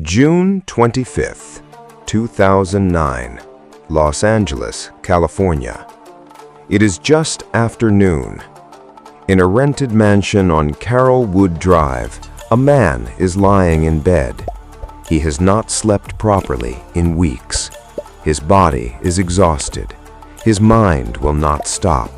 June 25th, 2009, Los Angeles, California. It is just after noon. In a rented mansion on Carrollwood Drive, a man is lying in bed. He has not slept properly in weeks. His body is exhausted. His mind will not stop.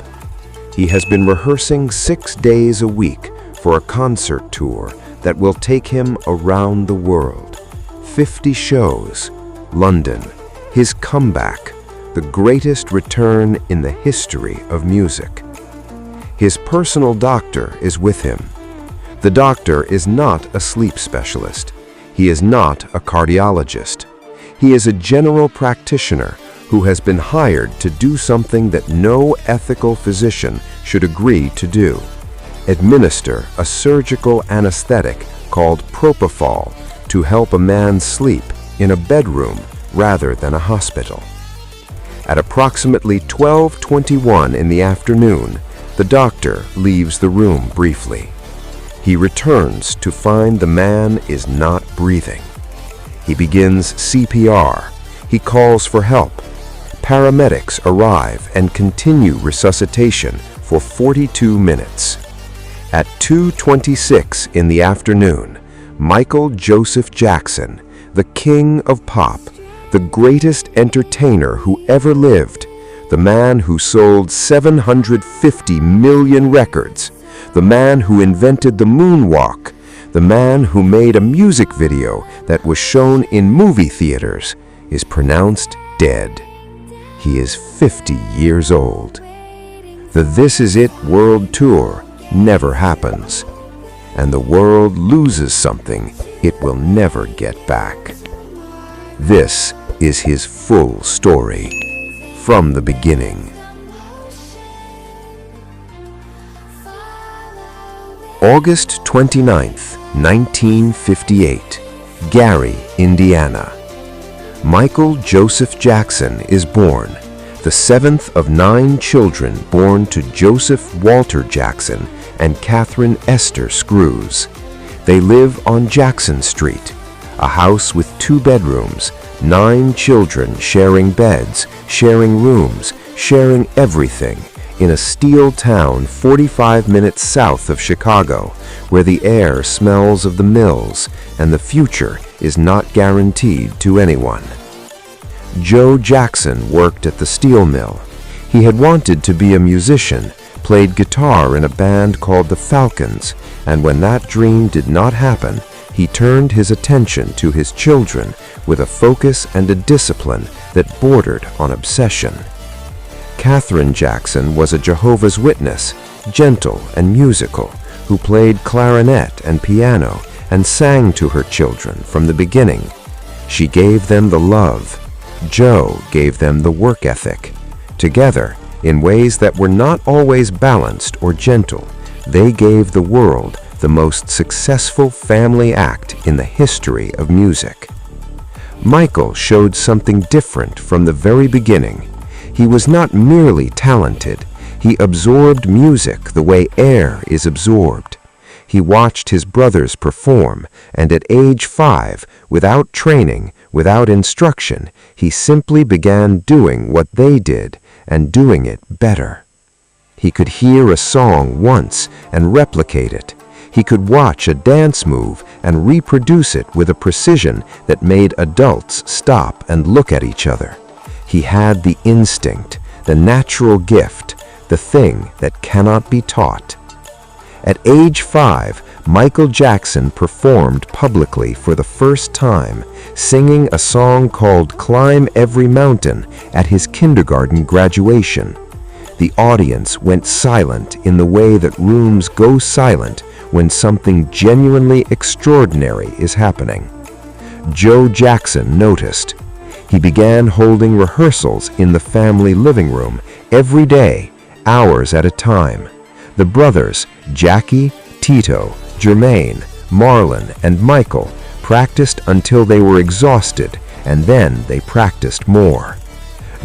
He has been rehearsing 6 days a week for a concert tour that will take him around the world. 50 shows, London, his comeback, the greatest return in the history of music. His personal doctor is with him. The doctor is not a sleep specialist. He is not a cardiologist. He is a general practitioner who has been hired to do something that no ethical physician should agree to do: administer a surgical anesthetic called propofol to help a man sleep in a bedroom rather than a hospital. At approximately 12:21 in the afternoon, the doctor leaves the room briefly. He returns to find the man is not breathing. He begins CPR. He calls for help. Paramedics arrive and continue resuscitation for 42 minutes. At 2:26 in the afternoon, Michael Joseph Jackson, the king of pop, the greatest entertainer who ever lived, the man who sold 750 million records, the man who invented the moonwalk, the man who made a music video that was shown in movie theaters, is pronounced dead. He is 50 years old. The This Is It World Tour never happens, and the world loses something it will never get back. This is his full story, from the beginning. August 29th, 1958, Gary, Indiana. Michael Joseph Jackson is born, the 7th of 9 children born to Joseph Walter Jackson and Catherine Esther Screws. They live on Jackson Street, a house with 2 bedrooms, 9 children sharing beds, sharing rooms, sharing everything, in a steel town 45 minutes south of Chicago, where the air smells of the mills and the future is not guaranteed to anyone. Joe Jackson worked at the steel mill. He had wanted to be a musician, played guitar in a band called the Falcons, and when that dream did not happen, he turned his attention to his children with a focus and a discipline that bordered on obsession. Catherine Jackson was a Jehovah's Witness, gentle and musical, who played clarinet and piano and sang to her children from the beginning. She gave them the love. Joe gave them the work ethic. Together, in ways that were not always balanced or gentle, they gave the world the most successful family act in the history of music. Michael showed something different from the very beginning. He was not merely talented. He absorbed music the way air is absorbed. He watched his brothers perform, and at age 5, without training, without instruction, he simply began doing what they did and doing it better. He could hear a song once and replicate it. He could watch a dance move and reproduce it with a precision that made adults stop and look at each other. He had the instinct, the natural gift, the thing that cannot be taught. At age 5, Michael Jackson performed publicly for the first time, singing a song called "Climb Every Mountain" at his kindergarten graduation. The audience went silent in the way that rooms go silent when something genuinely extraordinary is happening. Joe Jackson noticed. He began holding rehearsals in the family living room every day, hours at a time. The brothers, Jackie, Tito, Jermaine, Marlon, and Michael, practiced until they were exhausted, and then they practiced more.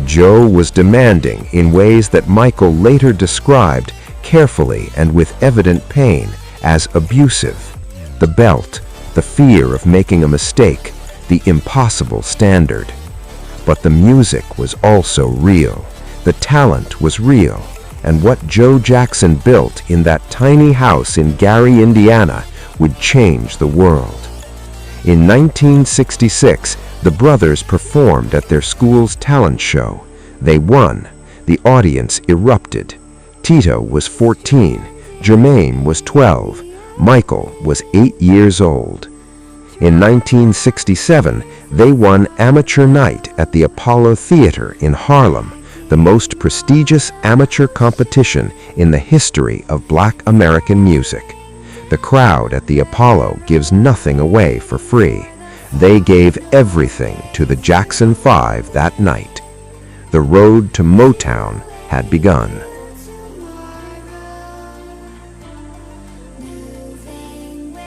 Joe was demanding in ways that Michael later described carefully and with evident pain as abusive. The belt, the fear of making a mistake, the impossible standard. But the music was also real, the talent was real, and what Joe Jackson built in that tiny house in Gary, Indiana, would change the world. In 1966, the brothers performed at their school's talent show. They won. The audience erupted. Tito was 14, Jermaine was 12, Michael was 8 years old. In 1967, they won Amateur Night at the Apollo Theater in Harlem, the most prestigious amateur competition in the history of Black American music. The crowd at the Apollo gives nothing away for free. They gave everything to the Jackson 5 that night. The road to Motown had begun.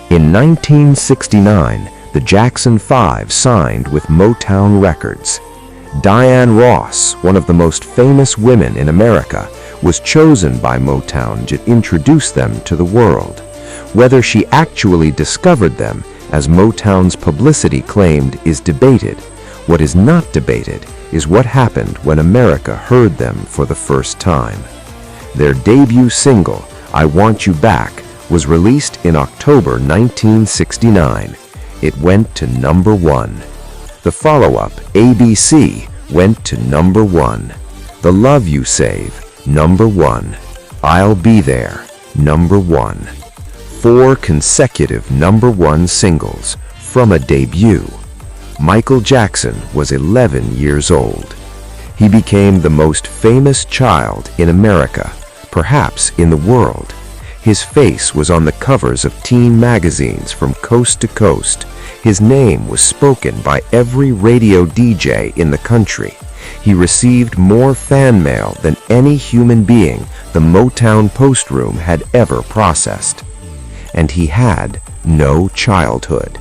In 1969, the Jackson 5 signed with Motown Records. Diane Ross, one of the most famous women in America, was chosen by Motown to introduce them to the world. Whether she actually discovered them, as Motown's publicity claimed, is debated. What is not debated is what happened when America heard them for the first time. Their debut single, I Want You Back, was released in October 1969. It went to number 1. The follow-up, ABC, went to number 1. The Love You Save, number 1. I'll Be There, number 1. 4 consecutive number 1 singles from a debut. Michael Jackson was 11 years old. He became the most famous child in America, perhaps in the world. His face was on the covers of teen magazines from coast to coast. His name was spoken by every radio DJ in the country. He received more fan mail than any human being the Motown post room had ever processed. And he had no childhood.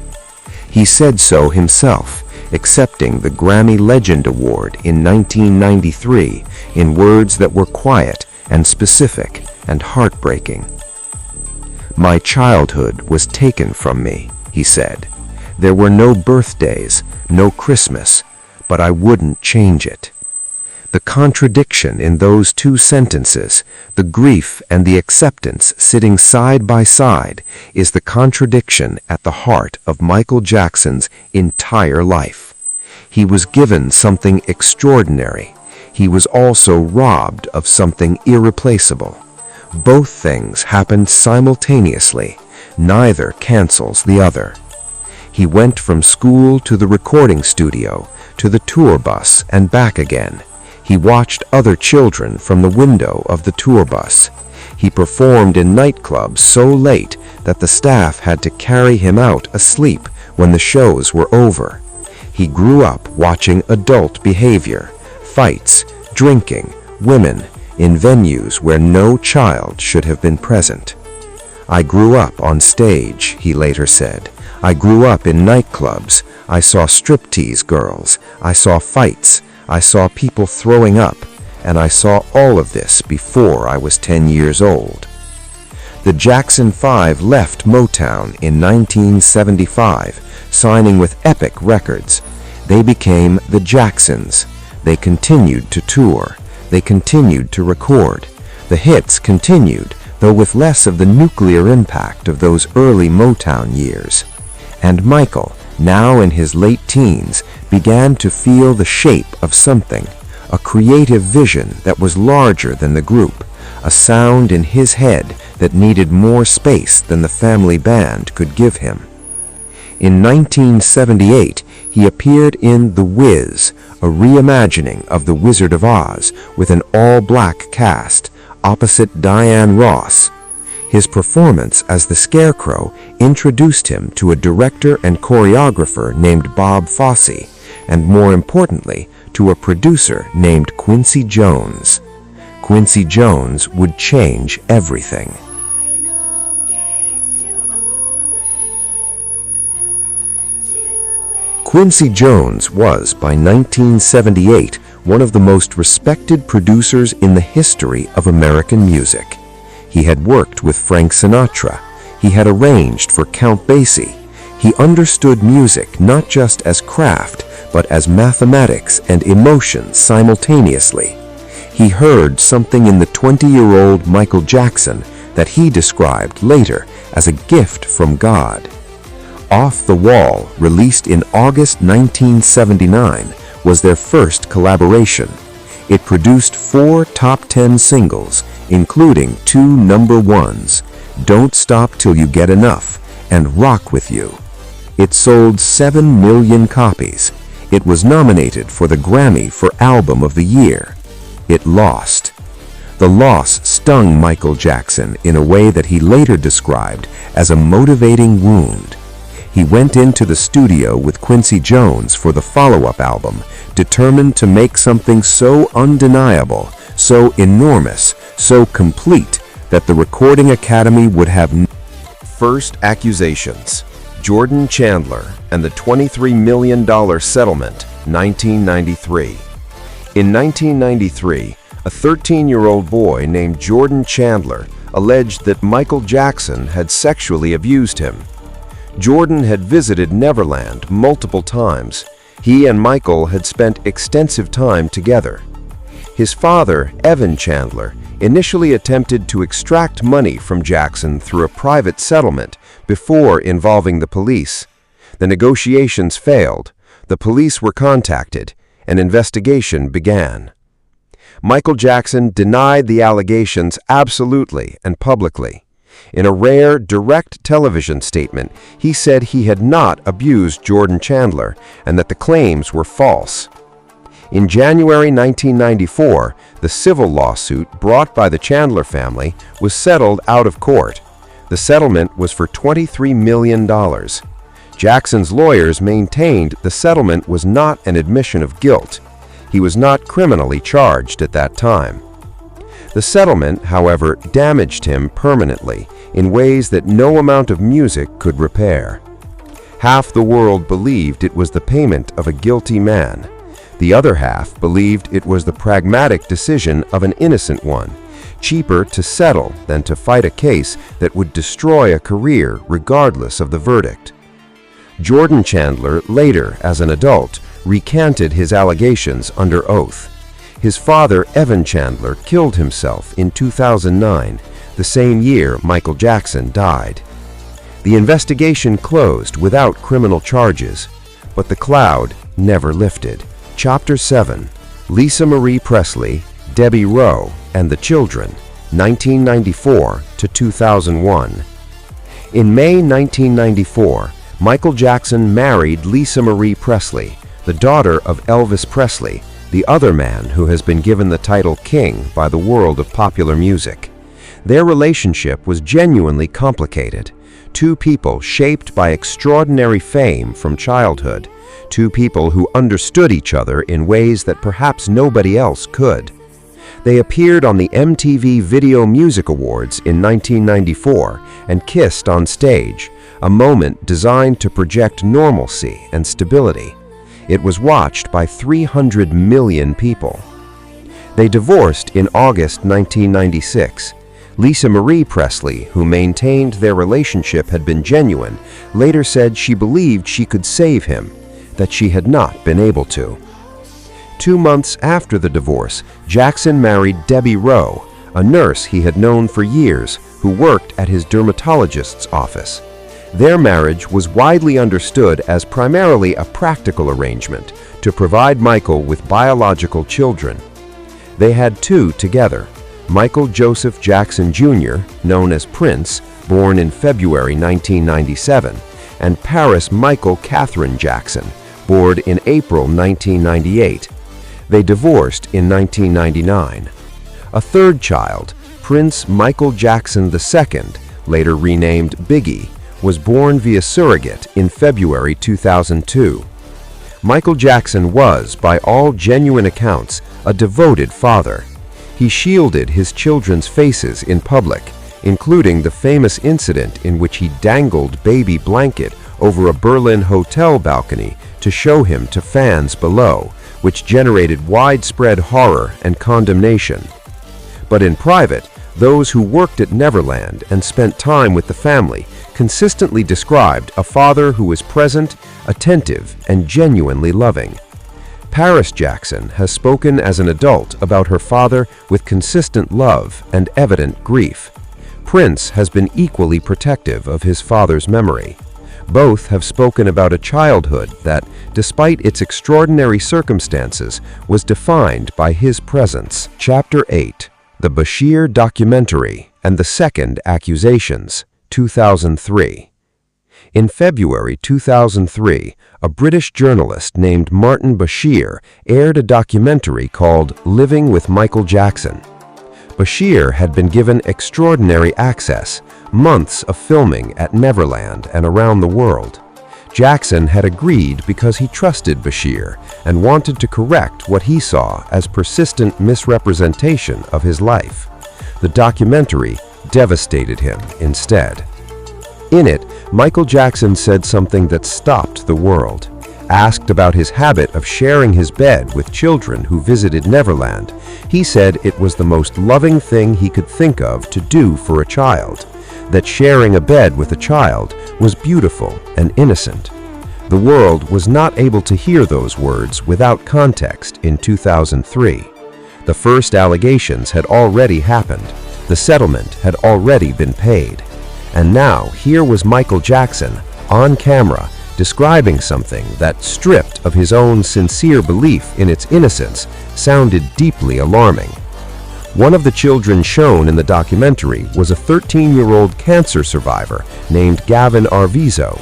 He said so himself, accepting the Grammy Legend Award in 1993 in words that were quiet and specific and heartbreaking. My childhood was taken from me, he said. There were no birthdays, no Christmas, but I wouldn't change it. The contradiction in those two sentences, the grief and the acceptance sitting side by side, is the contradiction at the heart of Michael Jackson's entire life. He was given something extraordinary. He was also robbed of something irreplaceable. Both things happened simultaneously. Neither cancels the other. He went from school to the recording studio, to the tour bus and back again. He watched other children from the window of the tour bus. He performed in nightclubs so late that the staff had to carry him out asleep when the shows were over. He grew up watching adult behavior, fights, drinking, women, in venues where no child should have been present. I grew up on stage, he later said. I grew up in nightclubs. I saw striptease girls. I saw fights. I saw people throwing up. And I saw all of this before I was 10 years old. The Jackson 5 left Motown in 1975, signing with Epic Records. They became the Jacksons. They continued to tour. They continued to record. The hits continued, though with less of the nuclear impact of those early Motown years. And Michael, now in his late teens, began to feel the shape of something, a creative vision that was larger than the group, a sound in his head that needed more space than the family band could give him. In 1978, he appeared in The Wiz, a reimagining of The Wizard of Oz with an all-black cast, opposite Diane Ross. His performance as the Scarecrow introduced him to a director and choreographer named Bob Fosse, and more importantly, to a producer named Quincy Jones. Quincy Jones would change everything. Quincy Jones was, by 1978, one of the most respected producers in the history of American music. He had worked with Frank Sinatra. He had arranged for Count Basie. He understood music not just as craft, but as mathematics and emotion simultaneously. He heard something in the 20-year-old Michael Jackson that he described later as a gift from God. Off the Wall, released in August 1979, was their first collaboration. It produced 4 top 10 singles, including 2 number ones, Don't Stop Till You Get Enough and Rock With You. It sold 7 million copies. It was nominated for the Grammy for Album of the Year. It lost. The loss stung Michael Jackson in a way that he later described as a motivating wound. He went into the studio with Quincy Jones for the follow-up album, determined to make something so undeniable, so enormous, so complete that the Recording Academy would have. First accusations: Jordan Chandler and the $23 million settlement, 1993. In 1993, a 13-year-old boy named Jordan Chandler alleged that Michael Jackson had sexually abused him. Jordan had visited Neverland multiple times. He and Michael had spent extensive time together. His father, Evan Chandler, initially attempted to extract money from Jackson through a private settlement before involving the police. The negotiations failed. The police were contacted. An investigation began. Michael Jackson denied the allegations absolutely and publicly. In a rare, direct television statement, he said he had not abused Jordan Chandler and that the claims were false. In January 1994, the civil lawsuit brought by the Chandler family was settled out of court. The settlement was for $23 million. Jackson's lawyers maintained the settlement was not an admission of guilt. He was not criminally charged at that time. The settlement, however, damaged him permanently in ways that no amount of music could repair. Half the world believed it was the payment of a guilty man. The other half believed it was the pragmatic decision of an innocent one, cheaper to settle than to fight a case that would destroy a career regardless of the verdict. Jordan Chandler, later as an adult, recanted his allegations under oath. His father, Evan Chandler, killed himself in 2009, the same year Michael Jackson died. The investigation closed without criminal charges, but the cloud never lifted. Chapter 7: Lisa Marie Presley, Debbie Rowe, and the Children, 1994 to 2001. In May 1994, Michael Jackson married Lisa Marie Presley, the daughter of Elvis Presley, the other man who has been given the title King by the world of popular music. Their relationship was genuinely complicated. Two people shaped by extraordinary fame from childhood. Two people who understood each other in ways that perhaps nobody else could. They appeared on the MTV Video Music Awards in 1994 and kissed on stage, a moment designed to project normalcy and stability. It was watched by 300 million people. They divorced in August 1996. Lisa Marie Presley, who maintained their relationship had been genuine, later said she believed she could save him, that she had not been able to. 2 months after the divorce, Jackson married Debbie Rowe, a nurse he had known for years who worked at his dermatologist's office. Their marriage was widely understood as primarily a practical arrangement to provide Michael with biological children. They had 2 together: Michael Joseph Jackson Jr., known as Prince, born in February 1997, and Paris Michael Catherine Jackson, born in April 1998. They divorced in 1999. A third child, Prince Michael Jackson II, later renamed Biggie, was born via surrogate in February 2002. Michael Jackson was, by all genuine accounts, a devoted father. He shielded his children's faces in public, including the famous incident in which he dangled baby blanket over a Berlin hotel balcony to show him to fans below, which generated widespread horror and condemnation. But in private, those who worked at Neverland and spent time with the family consistently described a father who was present, attentive, and genuinely loving. Paris Jackson has spoken as an adult about her father with consistent love and evident grief. Prince has been equally protective of his father's memory. Both have spoken about a childhood that, despite its extraordinary circumstances, was defined by his presence. Chapter 8. The Bashir Documentary and the Second Accusations, 2003. In February 2003, a British journalist named Martin Bashir aired a documentary called Living with Michael Jackson. Bashir had been given extraordinary access, months of filming at Neverland and around the world. Jackson had agreed because he trusted Bashir and wanted to correct what he saw as persistent misrepresentation of his life. The documentary devastated him instead. In it, Michael Jackson said something that stopped the world. Asked about his habit of sharing his bed with children who visited Neverland, he said it was the most loving thing he could think of to do for a child, that sharing a bed with a child was beautiful and innocent. The world was not able to hear those words without context in 2003. The first allegations had already happened. The settlement had already been paid. And now here was Michael Jackson, on camera, describing something that, stripped of his own sincere belief in its innocence, sounded deeply alarming. One of the children shown in the documentary was a 13-year-old cancer survivor named Gavin Arvizo.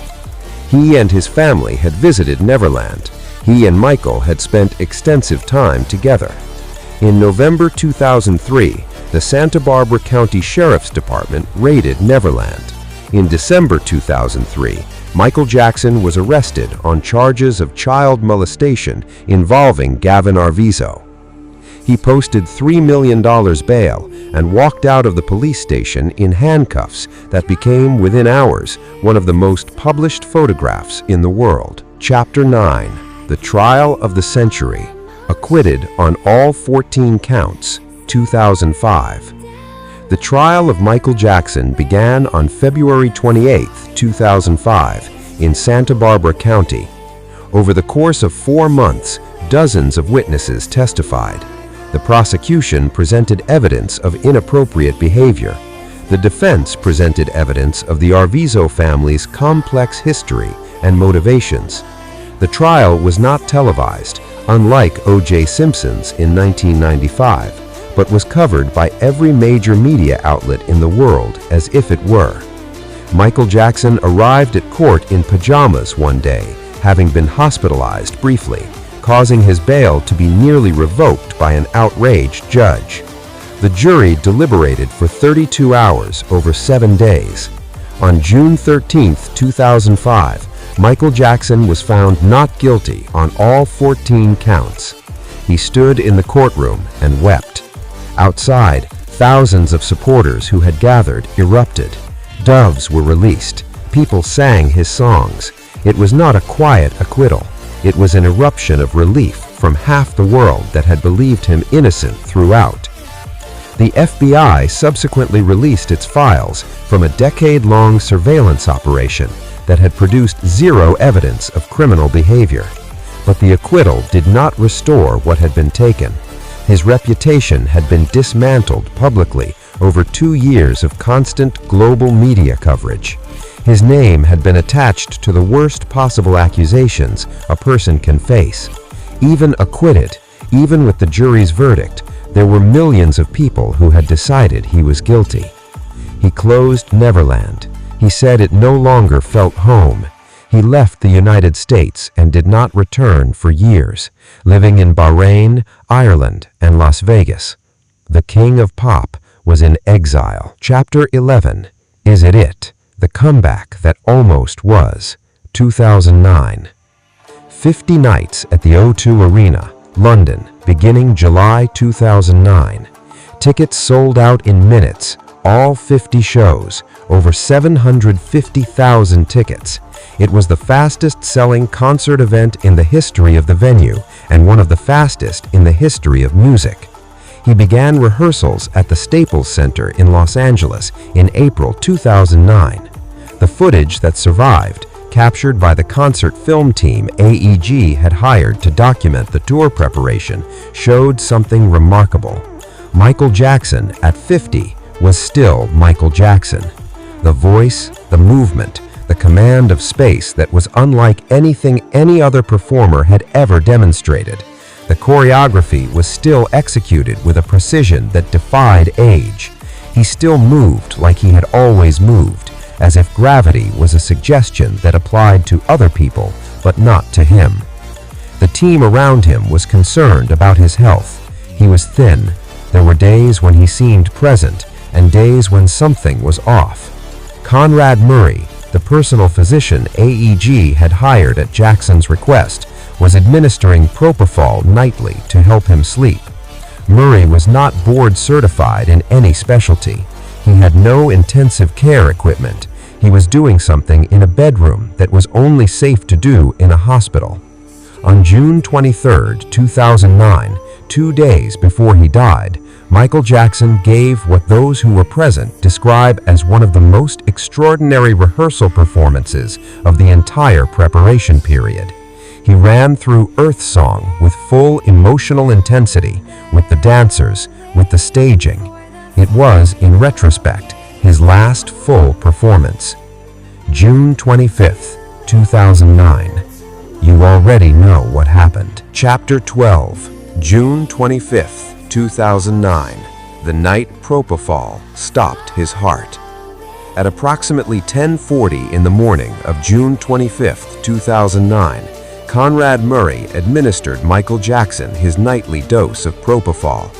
He and his family had visited Neverland. He and Michael had spent extensive time together. In November 2003, the Santa Barbara County Sheriff's Department raided Neverland. In December 2003, Michael Jackson was arrested on charges of child molestation involving Gavin Arvizo. He posted $3 million bail and walked out of the police station in handcuffs that became, within hours, one of the most published photographs in the world. Chapter 9. The Trial of the Century. Acquitted on all 14 counts, 2005. The trial of Michael Jackson began on February 28, 2005, in Santa Barbara County. Over the course of 4 months, dozens of witnesses testified. The prosecution presented evidence of inappropriate behavior. The defense presented evidence of the Arvizo family's complex history and motivations. The trial was not televised, unlike O.J. Simpson's in 1995, but was covered by every major media outlet in the world as if it were. Michael Jackson arrived at court in pajamas one day, having been hospitalized briefly, causing his bail to be nearly revoked by an outraged judge. The jury deliberated for 32 hours over 7 days. On June 13, 2005, Michael Jackson was found not guilty on all 14 counts. He stood in the courtroom and wept. Outside, thousands of supporters who had gathered erupted. Doves were released. People sang his songs. It was not a quiet acquittal. It was an eruption of relief from half the world that had believed him innocent throughout. The FBI subsequently released its files from a decade-long surveillance operation that had produced zero evidence of criminal behavior. But the acquittal did not restore what had been taken. His reputation had been dismantled publicly over 2 years of constant global media coverage. His name had been attached to the worst possible accusations a person can face. Even acquitted, even with the jury's verdict, there were millions of people who had decided he was guilty. He closed Neverland. He said it no longer felt home. He left the United States and did not return for years, living in Bahrain, Ireland, and Las Vegas. The king of pop was in exile. Chapter 11. Is It It? The Comeback That Almost Was, 2009. 50 nights at the O2 Arena, London, beginning July 2009. Tickets sold out in minutes, all 50 shows, over 750,000 tickets. It was the fastest-selling concert event in the history of the venue and one of the fastest in the history of music. He began rehearsals at the Staples Center in Los Angeles in April 2009. The The footage that survived, captured by the concert film team AEG had hired to document the tour preparation, showed something remarkable. Michael Jackson, at 50, was still Michael Jackson. The voice, the movement, the command of space that was unlike anything any other performer had ever demonstrated. The choreography was still executed with a precision that defied age. He still moved like he had always moved, as if gravity was a suggestion that applied to other people, but not to him. The team around him was concerned about his health. He was thin. There were days when he seemed present, and days when something was off. Conrad Murray, the personal physician AEG had hired at Jackson's request, was administering propofol nightly to help him sleep. Murray was not board certified in any specialty. He had no intensive care equipment. He was doing something in a bedroom that was only safe to do in a hospital. On June 23, 2009, 2 days before he died, Michael Jackson gave what those who were present describe as one of the most extraordinary rehearsal performances of the entire preparation period. He ran through Earth Song with full emotional intensity, with the dancers, with the staging. It was, in retrospect, his last full performance. June 25, 2009. You already know what happened. Chapter 12, June 25, 2009. The night propofol stopped his heart. At approximately 10:40 in the morning of June 25, 2009, Conrad Murray administered Michael Jackson his nightly dose of propofol.